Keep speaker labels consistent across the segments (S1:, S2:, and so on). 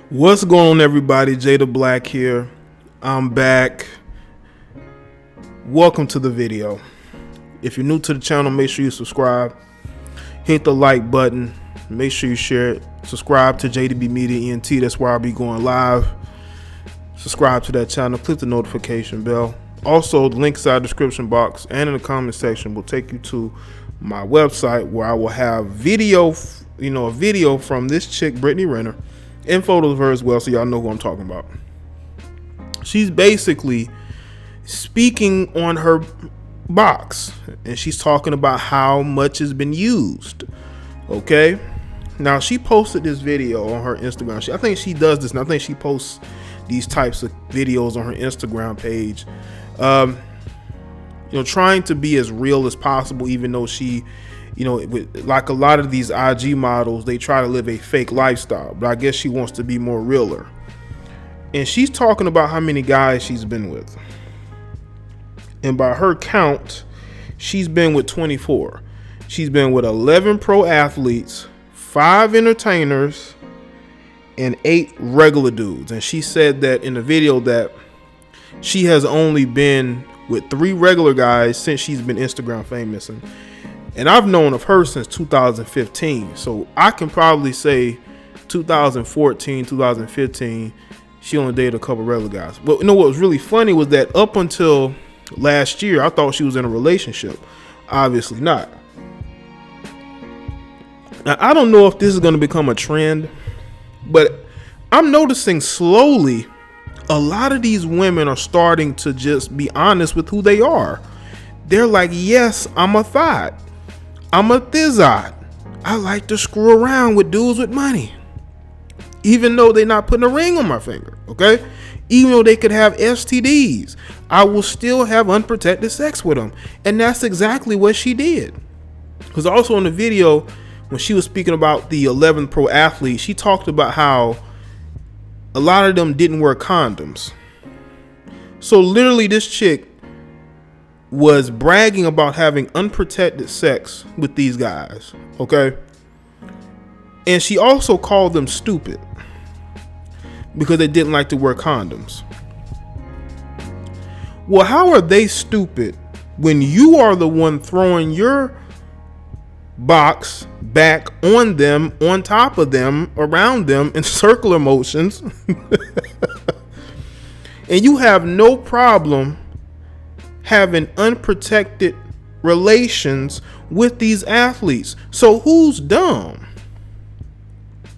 S1: What's going on, everybody? Jay the Black here. I'm back. Welcome to the video. If you're new to the channel, make sure you subscribe. Hit the like button. Make sure you share it. Subscribe to JDBMediaENT. That's where I'll be going live. Subscribe to that channel. Click the notification bell. Also, the link inside the description box and in the comment section will take you to my website where I will have video, a video from this chick, Brittney Renner, and photos of her as well, so y'all know who I'm talking about. She's basically speaking on her box, and she's talking about how much has been used. Okay, now she posted this video on her Instagram. I think she does this, and I think she posts these types of videos on her Instagram page. Trying to be as real as possible, even though she, like a lot of these IG models, they try to live a fake lifestyle, but I guess she wants to be more realer. And she's talking about how many guys she's been with. And by her count, she's been with 24. She's been with 11 pro athletes, 5 entertainers, and 8 regular dudes. And she said that in the video that she has only been with 3 regular guys since she's been Instagram famous. And I've known of her since 2015. So I can probably say 2014, 2015, she only dated a couple regular guys. But what was really funny was that up until last year, I thought she was in a relationship. Obviously not. Now, I don't know if this is going to become a trend, but I'm noticing slowly a lot of these women are starting to just be honest with who they are. They're like, yes, I'm a thought. I'm a Thizzot. I like to screw around with dudes with money. Even though they're not putting a ring on my finger, okay? Even though they could have STDs, I will still have unprotected sex with them. And that's exactly what she did. Because also in the video, when she was speaking about the 11 pro athletes, she talked about how a lot of them didn't wear condoms. So literally this chick was bragging about having unprotected sex with these guys, okay? And she also called them stupid because they didn't like to wear condoms. Well, how are they stupid when you are the one throwing your box back on them, on top of them, around them in circular motions? And you have no problem having unprotected relations with these athletes. So who's dumb?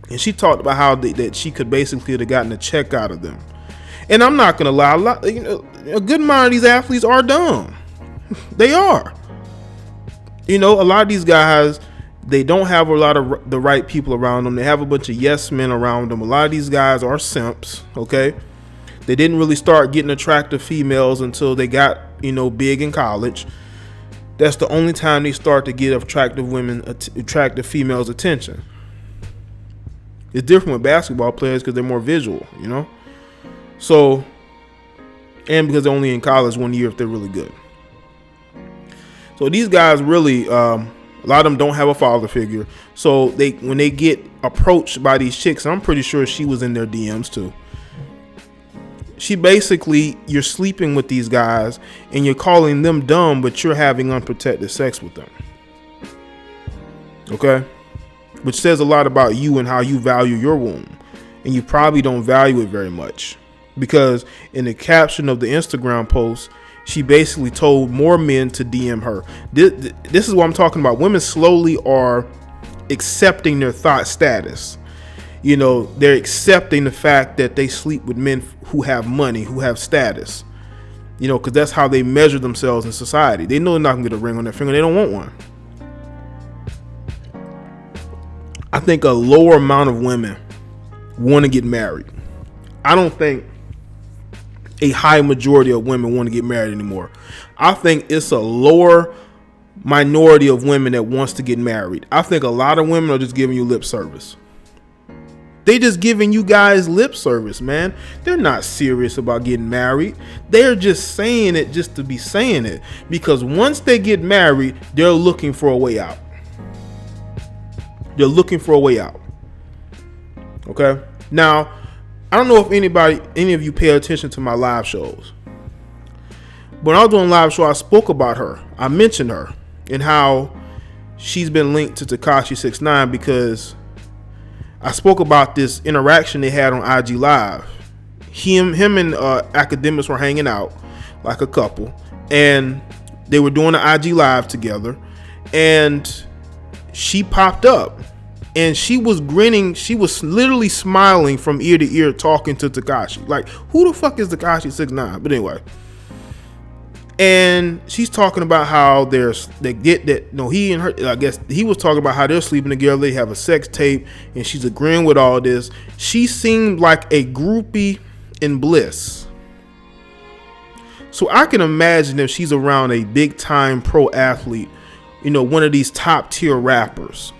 S1: And she talked about how that she could basically have gotten a check out of them. And I'm not gonna lie, a good amount of these athletes are dumb. They are. A lot of these guys, they don't have a lot of the right people around them. They have a bunch of yes men around them. A lot of these guys are simps, okay? They didn't really start getting attractive females until they got, big in college. That's the only time they start to get attractive females' attention. It's different with basketball players because they're more visual, So, and because they're only in college 1 year if they're really good. So these guys really, a lot of them don't have a father figure. So when they get approached by these chicks, I'm pretty sure she was in their DMs too. She basically, you're sleeping with these guys and you're calling them dumb, but you're having unprotected sex with them. Okay? Which says a lot about you and how you value your womb. And you probably don't value it very much. Because in the caption of the Instagram post, she basically told more men to DM her. This is what I'm talking about. Women slowly are accepting their thought status. They're accepting the fact that they sleep with men who have money, who have status. Because that's how they measure themselves in society. They know they're not going to get a ring on their finger. They don't want one. I think a lower amount of women want to get married. I don't think a high majority of women want to get married anymore. I think it's a lower minority of women that wants to get married. I think a lot of women are just giving you lip service. They just giving you guys lip service, man. They're not serious about getting married. They're just saying it just to be saying it. Because once they get married, they're looking for a way out. They're looking for a way out. Okay? Now, I don't know if any of you pay attention to my live shows. When I was doing a live show, I spoke about her. I mentioned her and how she's been linked to Takashi 6ix9ine because I spoke about this interaction they had on IG Live. Him and Academics were hanging out like a couple, and they were doing an IG Live together, and she popped up, and she was grinning. She was literally smiling from ear to ear talking to Takashi. Like, who the fuck is Takashi 6ix9ine? But anyway. And she's talking about how they get that. No, he and her, I guess he was talking about how they're sleeping together. They have a sex tape, and she's agreeing with all this. She seemed like a groupie in bliss. So I can imagine if she's around a big time pro athlete, you know, one of these top tier rappers.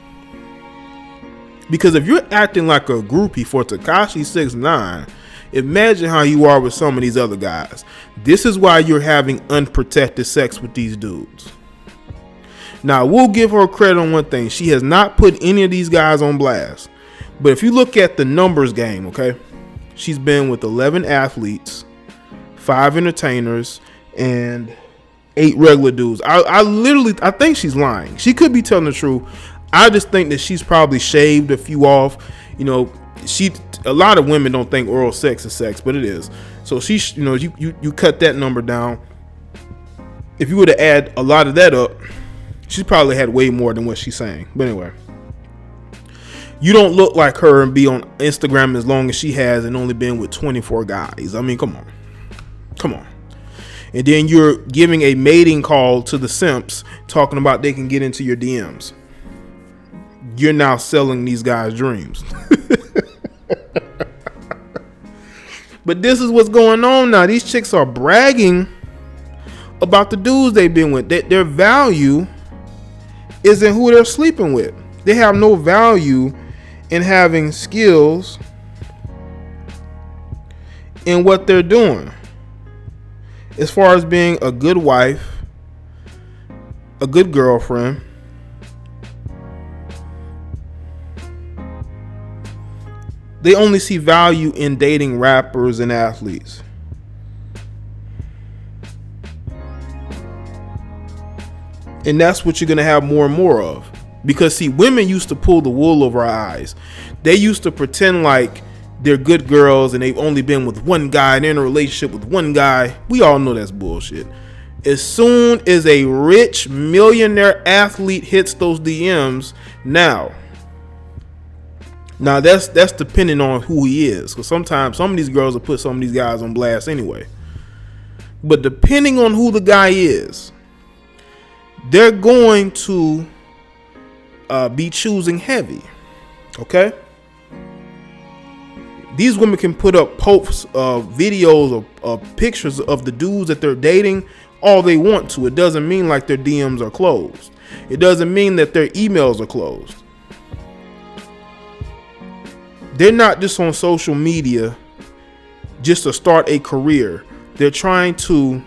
S1: Because if you're acting like a groupie for Takashi 6ix9ine, imagine how you are with some of these other guys. This is why you're having unprotected sex with these dudes. Now, we'll give her credit on one thing. She has not put any of these guys on blast. But if you look at the numbers game, okay, she's been with 11 athletes, 5 entertainers, and 8 regular dudes. I think she's lying. She could be telling the truth. I just think that she's probably shaved a few off. You know, a lot of women don't think oral sex is sex, but it is. So you cut that number down. If you were to add a lot of that up, she probably had way more than what she's saying. But anyway, you don't look like her and be on Instagram as long as she has and only been with 24 guys. I mean, come on. And then you're giving a mating call to the simps, talking about they can get into your DMs. You're now selling these guys dreams. But this is what's going on now. These chicks are bragging about the dudes they've been with. Their value is in who they're sleeping with. They have no value in having skills in what they're doing. As far as being a good wife, a good girlfriend, they only see value in dating rappers and athletes. And that's what you're going to have more and more of. Because, see, women used to pull the wool over our eyes. They used to pretend like they're good girls and they've only been with one guy and they're in a relationship with one guy. We all know that's bullshit. As soon as a rich millionaire athlete hits those DMs, now that's depending on who he is. Because sometimes some of these girls will put some of these guys on blast anyway. But depending on who the guy is, they're going to be choosing heavy. Okay? These women can put up posts, videos, of pictures of the dudes that they're dating all they want to. It doesn't mean like their DMs are closed. It doesn't mean that their emails are closed. They're not just on social media just to start a career. They're trying to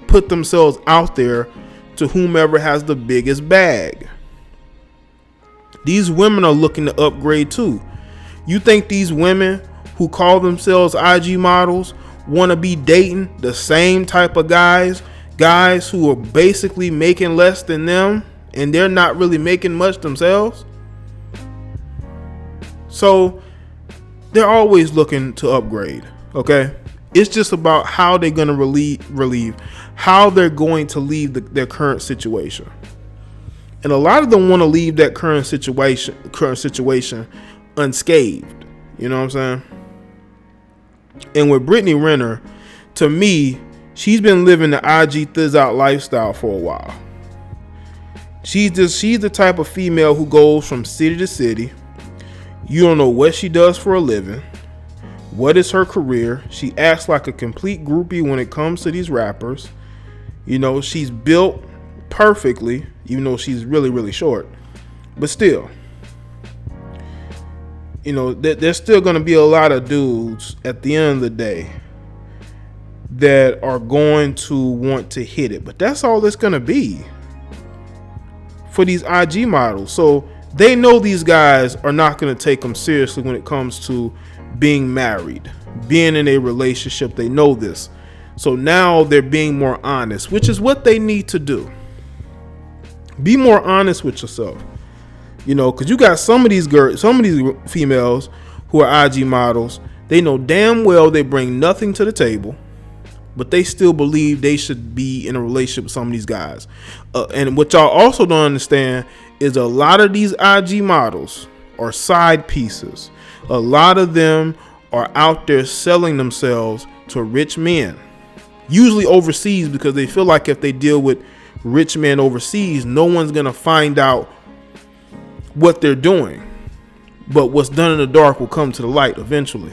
S1: put themselves out there to whomever has the biggest bag. These women are looking to upgrade too. You think these women who call themselves IG models want to be dating the same type of guys who are basically making less than them and they're not really making much themselves? So they're always looking to upgrade, okay? It's just about how they're going to relieve, how they're going to leave their current situation. And a lot of them want to leave that current situation unscathed. You know what I'm saying? And with Brittney Renner, to me, she's been living the IG Thizzot lifestyle for a while. She's the type of female who goes from city to city. You don't know what she does for a living. What is her career? She acts like a complete groupie when it comes to these rappers. You know, she's built perfectly, even though she's really, really short. But still, you know, there's still going to be a lot of dudes at the end of the day that are going to want to hit it. But that's all it's going to be for these IG models. So they know these guys are not going to take them seriously when it comes to being married. being in a relationship. They know this. So now they're being more honest, which is what they need to do. Be more honest with yourself. You know, because you got some of these girls, some of these females who are IG models. They know damn well they bring nothing to the table, but they still believe they should be in a relationship with some of these guys. And what y'all also don't understand is a lot of these IG models are side pieces. A lot of them are out there selling themselves to rich men, usually overseas, because they feel like if they deal with rich men overseas, no one's going to find out what they're doing. But what's done in the dark will come to the light eventually.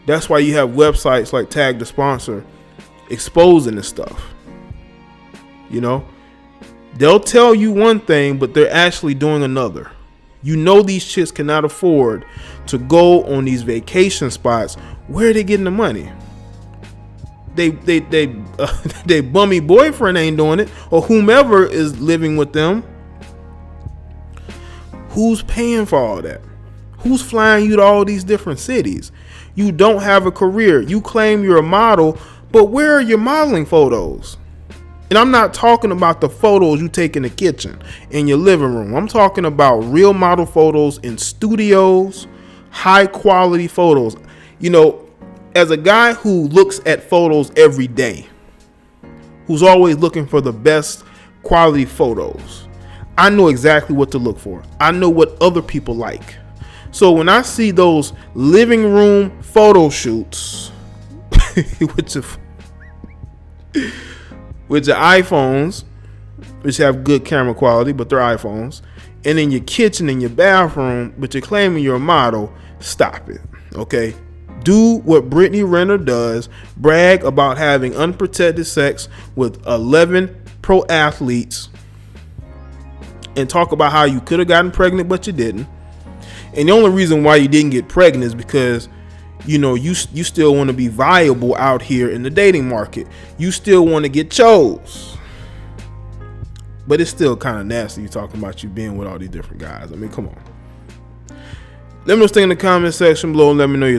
S1: That's why you have websites like Tag the Sponsor exposing this stuff. You know, they'll tell you one thing, but they're actually doing another. You know, these chicks cannot afford to go on these vacation spots. Where are they getting the money? They bummy boyfriend ain't doing it, or whomever is living with them. Who's paying for all that? Who's flying you to all these different cities? You don't have a career. You claim you're a model, but where are your modeling photos? And I'm not talking about the photos you take in the kitchen, in your living room. I'm talking about real model photos in studios, high quality photos. You know, as a guy who looks at photos every day, who's always looking for the best quality photos, I know exactly what to look for. I know what other people like. So when I see those living room photo shoots with your iPhones, which have good camera quality, but they're iPhones, and in your kitchen, in your bathroom, but you're claiming you're a model, stop it, okay? Do what Brittney Renner does, brag about having unprotected sex with 11 pro athletes, and talk about how you could have gotten pregnant, but you didn't. And the only reason why you didn't get pregnant is because, you know, you still want to be viable out here in the dating market. You still want to get chose. But it's still kind of nasty talking about you being with all these different guys. I mean, come on. Let me know in the comment section below and let me know your thoughts.